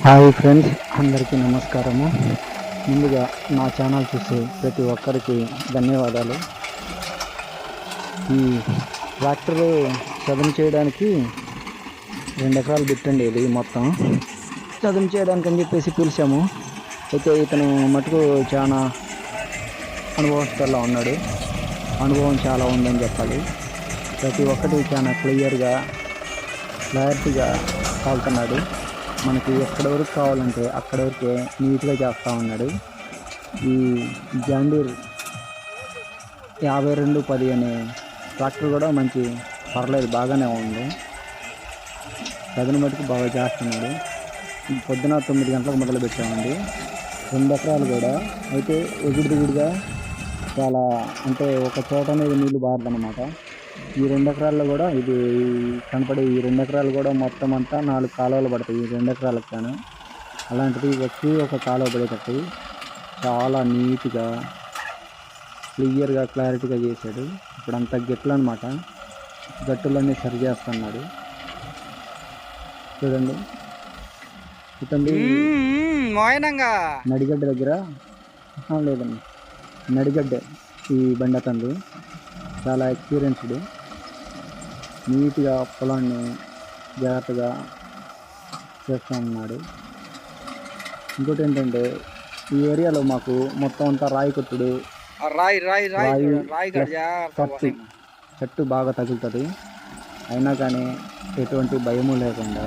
Hi friends, అందరికీ నమస్కారము. ముందుగా నా ఛానల్ చూసే ప్రతి ఒక్కరికి ధన్యవాదాలు. ఈ ట్రాక్టర్ చదును చేయడానికి 2 ఎకరాలు బిట్టండి. ఇది మొత్తం చదును చేయడానికి అని చెప్పేసి పిలిచాము. అయితే ఇతను మటుకు చాలా అనుభవస్తుల్లో ఉన్నాడు. అనుభవం చాలా ఉందని చెప్పాలి. ప్రతి ఒక్కటి చాలా క్లారిటీగా కాలుతున్నాడు. మనకి ఎక్కడి వరకు కావాలంటే అక్కడి వరకే నీట్గా చేస్తూ ఉన్నాడు. ఈ జాండీర్ 5210 అనే ట్రాక్టర్ కూడా మంచి పర్లేదు, బాగానే ఉంది. చదును మటుకు బాగా చేస్తున్నాడు. పొద్దున 9 గంటలకు మొదలు పెట్టామండి. 2 ఎకరాలు కూడా అయితే ఎగుడిదిగుడిగా చాలా, అంటే ఒక చోట అనేది నీళ్లు బారదన్నమాట. ఈ 2 ఎకరాల్లో కూడా ఇది కనపడే ఈ 2 ఎకరాలు కూడా మొత్తం అంతా 4 కాలువలు పడతాయి. ఈ 2 ఎకరాలకు కానీ అలాంటిది వచ్చి ఒక కాలువ పడేటట్టు చాలా నీట్గా క్లియర్గా క్లారిటీగా చేశాడు. ఇప్పుడు అంతా గట్లు అనమాట. గట్టులన్నీ సరి చేస్తున్నాడు. చూడండి, ఇతండి నడిగడ్డ దగ్గర లేదండి, నడిగడ్డ ఈ బండి అతంది. చాలా ఎక్స్పీరియన్స్డ్. నీట్గా పొలాన్ని జాగ్రత్తగా చేస్తూ ఉన్నాడు. ఇంకోటి ఏంటంటే, ఈ ఏరియాలో మాకు మొత్తం అంతా రాయి కొట్టుడు, చెట్టు బాగా తగులుతుంది. అయినా కానీ ఎటువంటి భయము లేకుండా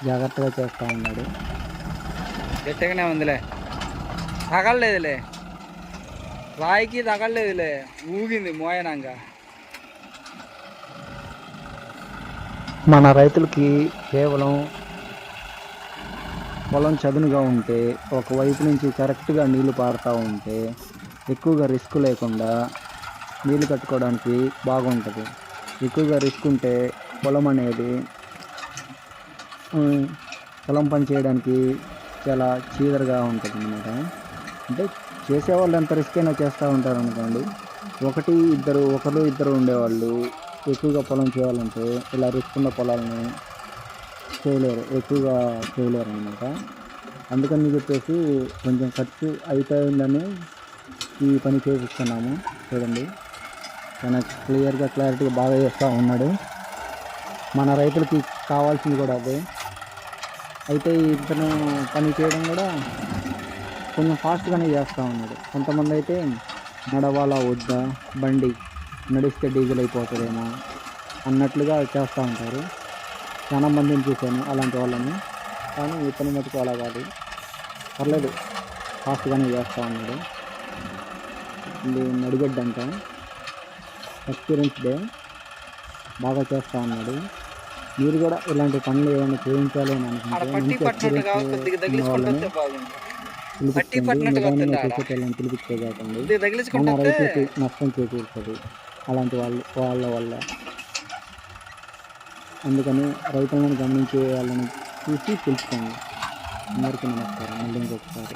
జాగ్రత్తగా చేస్తూ ఉన్నాడు. గట్టిగానే ఉందిలే, తగలలేదులే, రాయికి తగలలేదులే, ఊగింది మోయనంగా. మన రైతులకి కేవలం పొలం చదునుగా ఉంటే, ఒకవైపు నుంచి కరెక్ట్గా నీళ్లు పారుతూ ఉంటే, ఎక్కువగా రిస్క్ లేకుండా నీళ్ళు కట్టుకోవడానికి బాగుంటుంది. ఎక్కువగా రిస్క్ ఉంటే పొలం అనేది పొలం పని చేయడానికి చాలా చీదరగా ఉంటుంది అన్నమాట. అంటే చేసేవాళ్ళు ఎంత రిస్క్ అయినా చేస్తూ ఉంటారు అనుకోండి. ఒకరు ఇద్దరు ఉండేవాళ్ళు ఎక్కువగా పొలం చేయాలంటే ఇలా రిస్క్ ఉన్న పొలాలను ఎక్కువగా చేయలేరు అనమాట. అందుకని చెప్పేసి కొంచెం ఖర్చు అయిపోయిందని ఈ పని చేపిస్తున్నాము. చూడండి, చాలా క్లారిటీగా బాగా చేస్తూ ఉన్నాడు. మన రైతులకి కావాల్సింది కూడా అదే. అయితే ఇతను పని చేయడం కూడా కొంచెం ఫాస్ట్గానే చేస్తూ ఉన్నాడు. కొంతమంది అయితే నడవాలా వద్దా, బండి నడిస్తే డీజిల్ అయిపోతుందేమో అన్నట్లుగా చేస్తూ ఉంటారు. చాలా మందిని చూశాను అలాంటి వాళ్ళని. కానీ ఇతని మటుకు అలా కాదు, పర్లేదు, ఫాస్ట్గానే చేస్తూ ఉన్నాడు. ఇది నడిగడ్డ అంట, ఎక్స్పీరియన్స్డే, బాగా చేస్తూ ఉన్నాడు. మీరు కూడా ఇలాంటి పనులు ఏమైనా చేయించాలి అని అనుకుంటే మంచి ఎక్స్పీరియన్స్ వాళ్ళని పిలిపించే కాకండి. మన రైతులకి నష్టం చేకూరుతుంది అలాంటి వాళ్ళ వల్ల. అందుకని రైతులను గమనించే వాళ్ళని చూసి తెలుసుకోండి. అందరికీ నమస్కారం. మళ్ళీ ఇంకొకసారి.